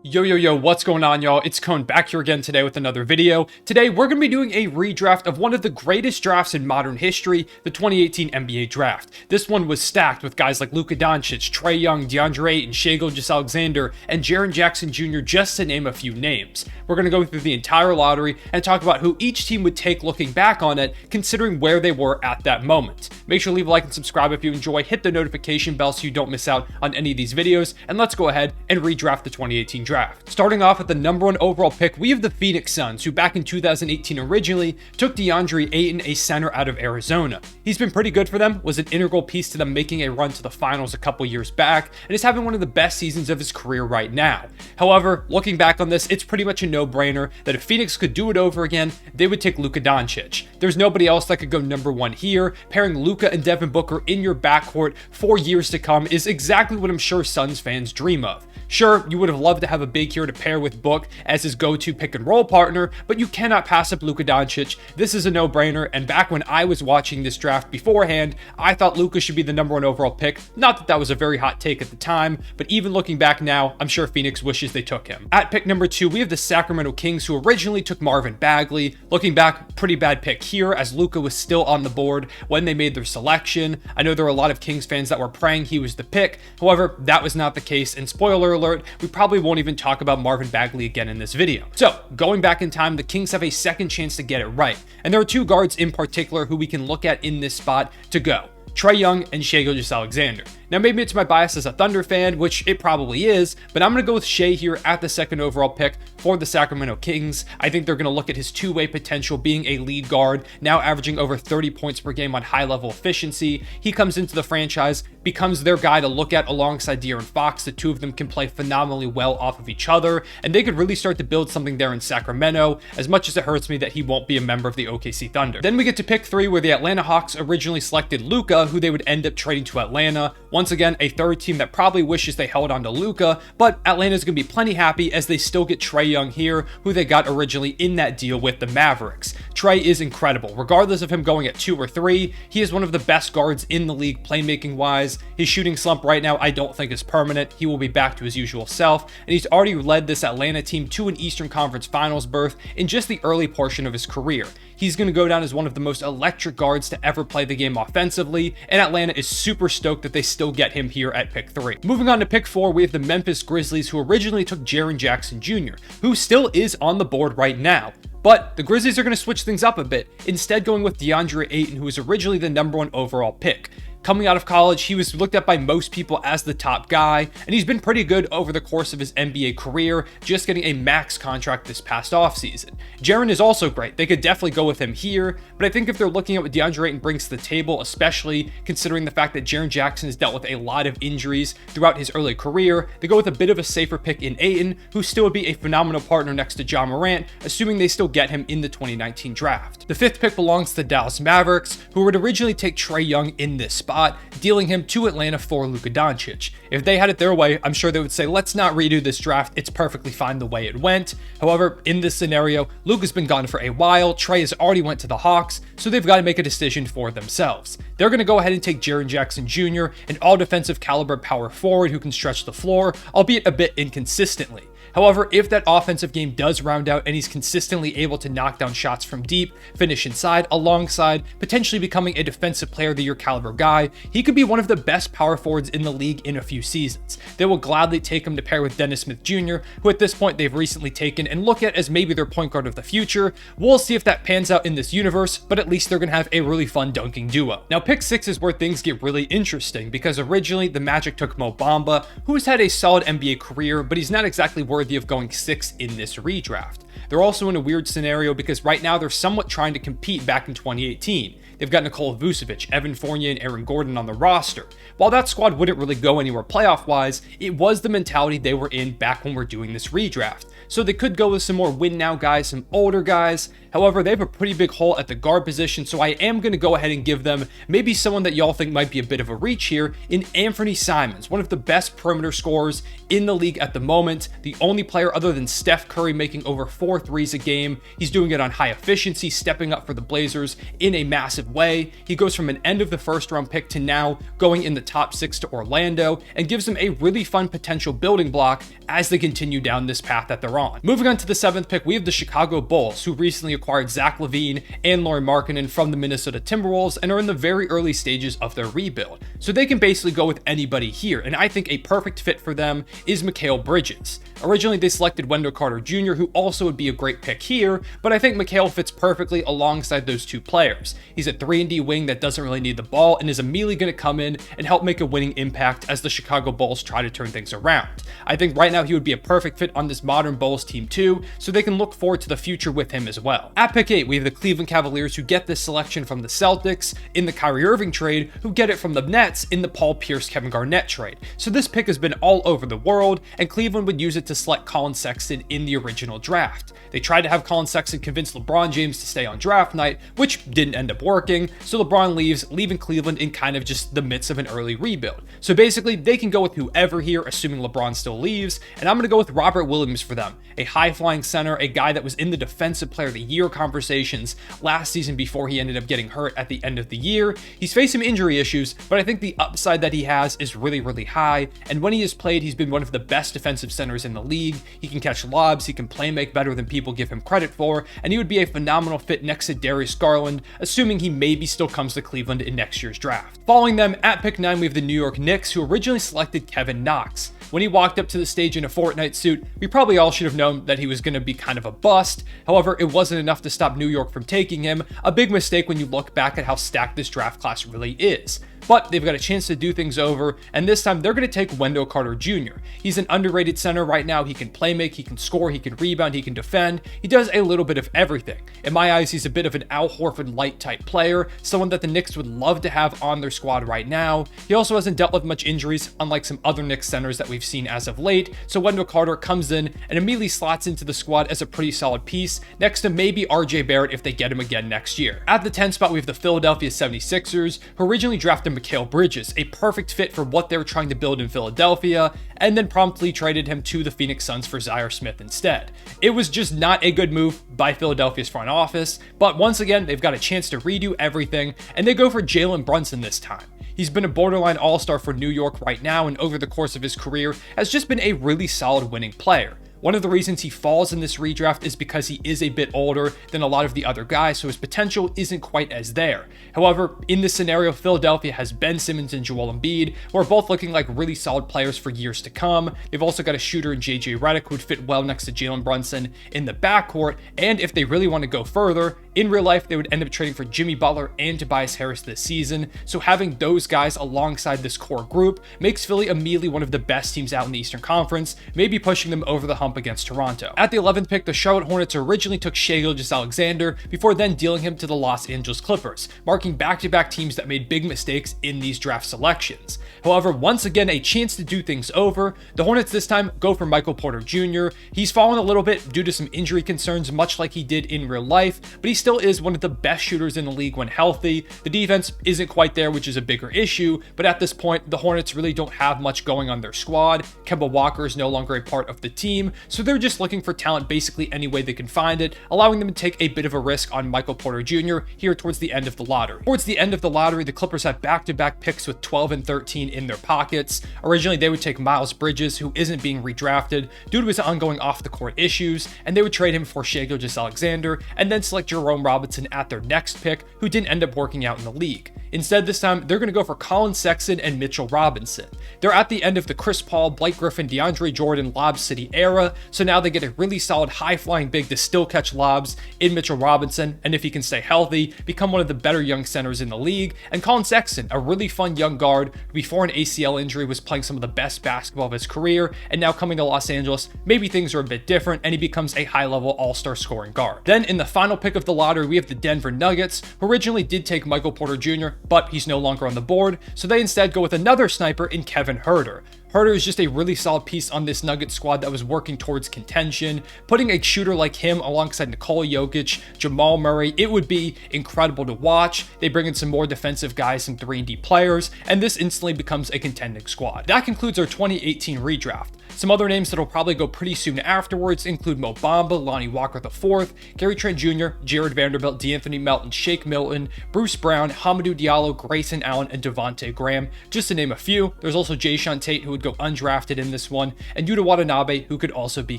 Yo, what's going on, y'all? It's Cone back here again today with another video. Today, we're going to be doing a redraft of one of the greatest drafts in modern history, the 2018 NBA Draft. This one was stacked with guys like Luka Doncic, Trae Young, Deandre Ayton, Shai Gilgeous-Alexander, and Jaren Jackson Jr., just to name a few names. We're going to go through the entire lottery and talk about who each team would take looking back on it, considering where they were at that moment. Make sure to leave a like and subscribe if you enjoy, hit the notification bell so you don't miss out on any of these videos, and let's go ahead and redraft the 2018 Draft. Starting off at the number 1 overall pick, we have the Phoenix Suns, who back in 2018 originally took Deandre Ayton, a center out of Arizona. He's been pretty good for them, was an integral piece to them making a run to the finals a couple years back, and is having one of the best seasons of his career right now. However, looking back on this, it's pretty much a no-brainer that if Phoenix could do it over again, they would take Luka Doncic. There's nobody else that could go number 1 here. Pairing Luka and Devin Booker in your backcourt for years to come is exactly what I'm sure Suns fans dream of. Sure, you would have loved to have a big hero to pair with Book as his go-to pick-and-roll partner, but you cannot pass up Luka Doncic. This is a no-brainer, and back when I was watching this draft beforehand, I thought Luka should be the number 1 overall pick. Not that that was a very hot take at the time, but even looking back now, I'm sure Phoenix wishes they took him. At pick number 2, we have the Sacramento Kings, who originally took Marvin Bagley. Looking back, pretty bad pick here, as Luka was still on the board when they made their selection. I know there were a lot of Kings fans that were praying he was the pick. However, that was not the case, and spoiler alert, we probably won't even talk about Marvin Bagley again in this video. So, going back in time, the Kings have a second chance to get it right, and there are 2 guards in particular who we can look at in this spot to go: Trae Young and Shai Gilgeous-Alexander. Now, maybe it's my bias as a Thunder fan, which it probably is, but I'm going to go with Shai here at the 2nd overall pick for the Sacramento Kings. I think they're going to look at his two-way potential, being a lead guard, now averaging over 30 points per game on high-level efficiency. He comes into the franchise, becomes their guy to look at alongside De'Aaron Fox. The two of them can play phenomenally well off of each other, and they could really start to build something there in Sacramento, as much as it hurts me that he won't be a member of the OKC Thunder. Then we get to pick 3, where the Atlanta Hawks originally selected Luka, who they would end up trading to Atlanta. Once again, a third team that probably wishes they held on to Luka, but Atlanta's going to be plenty happy as they still get Trae Young here, who they got originally in that deal with the Mavericks. Trae is incredible. Regardless of him going at 2 or 3, he is one of the best guards in the league playmaking-wise. His shooting slump right now I don't think is permanent. He will be back to his usual self, and he's already led this Atlanta team to an Eastern Conference Finals berth in just the early portion of his career. He's going to go down as one of the most electric guards to ever play the game offensively, and Atlanta is super stoked that they still get him here at pick 3. Moving on to pick 4, we have the Memphis Grizzlies, who originally took Jaren Jackson Jr., who still is on the board right now. But the Grizzlies are going to switch things up a bit, instead going with Deandre Ayton, who was originally the number 1 overall pick. Coming out of college, he was looked at by most people as the top guy, and he's been pretty good over the course of his NBA career, just getting a max contract this past offseason. Jaren is also great. They could definitely go with him here, but I think if they're looking at what Deandre Ayton brings to the table, especially considering the fact that Jaren Jackson has dealt with a lot of injuries throughout his early career, they go with a bit of a safer pick in Ayton, who still would be a phenomenal partner next to Ja Morant, assuming they still get him in the 2019 draft. The 5th pick belongs to the Dallas Mavericks, who would originally take Trae Young in this spot, dealing him to Atlanta for Luka Doncic. If they had it their way, I'm sure they would say, let's not redo this draft. It's perfectly fine the way it went. However, in this scenario, Luka's been gone for a while. Trae has already went to the Hawks, so they've got to make a decision for themselves. They're going to go ahead and take Jaren Jackson Jr., an all-defensive caliber power forward who can stretch the floor, albeit a bit inconsistently. However, if that offensive game does round out and he's consistently able to knock down shots from deep, finish inside, alongside potentially becoming a defensive player of the year caliber guy, he could be one of the best power forwards in the league in a few seasons. They will gladly take him to pair with Dennis Smith Jr., who at this point they've recently taken and look at as maybe their point guard of the future. We'll see if that pans out in this universe, but at least they're going to have a really fun dunking duo. Now, pick 6 is where things get really interesting, because originally the Magic took Mo Bamba, who's had a solid NBA career, but he's not exactly worthy of going 6 in this redraft. They're also in a weird scenario because right now they're somewhat trying to compete back in 2018. They've got Nikola Vucevic, Evan Fournier, and Aaron Gordon on the roster. While that squad wouldn't really go anywhere playoff-wise, it was the mentality they were in back when we're doing this redraft. So they could go with some more win-now guys, some older guys. However, they have a pretty big hole at the guard position, so I am going to go ahead and give them maybe someone that y'all think might be a bit of a reach here in Anfernee Simons, one of the best perimeter scorers in the league at the moment, the only player other than Steph Curry making over 4 threes a game. He's doing it on high efficiency, stepping up for the Blazers in a massive massive way. He goes from an end of the first round pick to now going in the top 6 to Orlando, and gives them a really fun potential building block as they continue down this path that they're on. Moving on to the 7th pick, we have the Chicago Bulls, who recently acquired Zach LaVine and Lauri Markkanen from the Minnesota Timberwolves and are in the very early stages of their rebuild. So they can basically go with anybody here, and I think a perfect fit for them is Mikal Bridges. Originally, they selected Wendell Carter Jr., who also would be a great pick here, but I think Mikal fits perfectly alongside those two players. He's a 3-and-D wing that doesn't really need the ball and is immediately going to come in and help make a winning impact as the Chicago Bulls try to turn things around. I think right now he would be a perfect fit on this modern Bulls team too, so they can look forward to the future with him as well. At pick 8, we have the Cleveland Cavaliers, who get this selection from the Celtics in the Kyrie Irving trade, who get it from the Nets in the Paul Pierce Kevin Garnett trade. So this pick has been all over the world, and Cleveland would use it to select Collin Sexton in the original draft. They tried to have Collin Sexton convince LeBron James to stay on draft night, which didn't end up working, so LeBron leaves, leaving Cleveland in kind of just the midst of an early rebuild. So basically, they can go with whoever here, assuming LeBron still leaves, and I'm going to go with Robert Williams for them, a high-flying center, a guy that was in the Defensive Player of the Year conversations last season before he ended up getting hurt at the end of the year. He's faced some injury issues, but I think the upside that he has is really, really high, and when he has played, he's been one of the best defensive centers in the league. He can catch lobs, he can play make better than people give him credit for, and he would be a phenomenal fit next to Darius Garland, assuming he maybe still comes to Cleveland in next year's draft. Following them, at pick 9, we have the New York Knicks, who originally selected Kevin Knox. When he walked up to the stage in a Fortnite suit, we probably all should have known that he was going to be kind of a bust. However, it wasn't enough to stop New York from taking him, a big mistake when you look back at how stacked this draft class really is. But they've got a chance to do things over, and this time they're going to take Wendell Carter Jr. He's an underrated center right now. He can play make, he can score, he can rebound, he can defend. He does a little bit of everything. In my eyes, he's a bit of an Al Horford light type player, someone that the Knicks would love to have on their squad right now. He also hasn't dealt with much injuries, unlike some other Knicks centers that we've seen as of late, so Wendell Carter comes in and immediately slots into the squad as a pretty solid piece, next to maybe RJ Barrett if they get him again next year. At the 10th spot, we have the Philadelphia 76ers, who originally drafted Mikal Bridges, a perfect fit for what they were trying to build in Philadelphia, and then promptly traded him to the Phoenix Suns for Zaire Smith instead. It was just not a good move by Philadelphia's front office, but once again, they've got a chance to redo everything, and they go for Jalen Brunson this time. He's been a borderline all-star for New York right now, and over the course of his career has just been a really solid winning player. One of the reasons he falls in this redraft is because he is a bit older than a lot of the other guys, so his potential isn't quite as there. However, in this scenario, Philadelphia has Ben Simmons and Joel Embiid, who are both looking like really solid players for years to come. They've also got a shooter in JJ Redick who would fit well next to Jalen Brunson in the backcourt, and if they really want to go further, in real life, they would end up trading for Jimmy Butler and Tobias Harris this season, so having those guys alongside this core group makes Philly immediately one of the best teams out in the Eastern Conference, maybe pushing them over the hump against Toronto. At the 11th pick, the Charlotte Hornets originally took Shai Gilgeous-Alexander before then dealing him to the Los Angeles Clippers, marking back-to-back teams that made big mistakes in these draft selections. However, once again, a chance to do things over. The Hornets this time go for Michael Porter Jr. He's fallen a little bit due to some injury concerns, much like he did in real life, but he still is one of the best shooters in the league when healthy. The defense isn't quite there, which is a bigger issue, but at this point, the Hornets really don't have much going on their squad. Kemba Walker is no longer a part of the team, so they're just looking for talent basically any way they can find it, allowing them to take a bit of a risk on Michael Porter Jr. here towards the end of the lottery. Towards the end of the lottery, the Clippers have back-to-back picks with 12 and 13 in their pockets. Originally, they would take Miles Bridges, who isn't being redrafted due to his ongoing off-the-court issues, and they would trade him for Shai Gilgeous-Alexander, and then select Jerome Robinson at their next pick, who didn't end up working out in the league. Instead, this time, they're going to go for Collin Sexton and Mitchell Robinson. They're at the end of the Chris Paul, Blake Griffin, DeAndre Jordan Lob City era, so now they get a really solid high-flying big to still catch lobs in Mitchell Robinson, and if he can stay healthy, become one of the better young centers in the league. And Collin Sexton, a really fun young guard who before an ACL injury was playing some of the best basketball of his career, and now coming to Los Angeles, maybe things are a bit different, and he becomes a high-level all-star scoring guard. Then in the final pick of the lottery, we have the Denver Nuggets, who originally did take Michael Porter Jr., but he's no longer on the board, so they instead go with another sniper in Kevin Huerter. Huerter is just a really solid piece on this Nuggets squad that was working towards contention. Putting a shooter like him alongside Nikola Jokic, Jamal Murray, it would be incredible to watch. They bring in some more defensive guys, some 3-and-D players, and this instantly becomes a contending squad. That concludes our 2018 redraft. Some other names that'll probably go pretty soon afterwards include Mo Bamba, Lonnie Walker IV, Gary Trent Jr., Jared Vanderbilt, D'Anthony Melton, Shake Milton, Bruce Brown, Hamidou Diallo, Grayson Allen, and Devontae Graham, just to name a few. There's also Jayshawn Tate, who would go undrafted in this one, and Yuta Watanabe, who could also be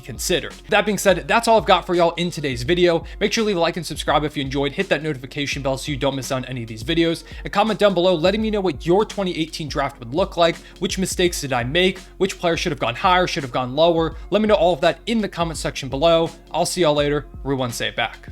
considered. That being said, that's all I've got for y'all in today's video. Make sure to leave a like and subscribe if you enjoyed, hit that notification bell so you don't miss out on any of these videos, and comment down below letting me know what your 2018 draft would look like, which mistakes did I make, which player should have gone higher, should have gone lower. Let me know all of that in the comment section below. I'll see y'all later. Ruwan, say it back.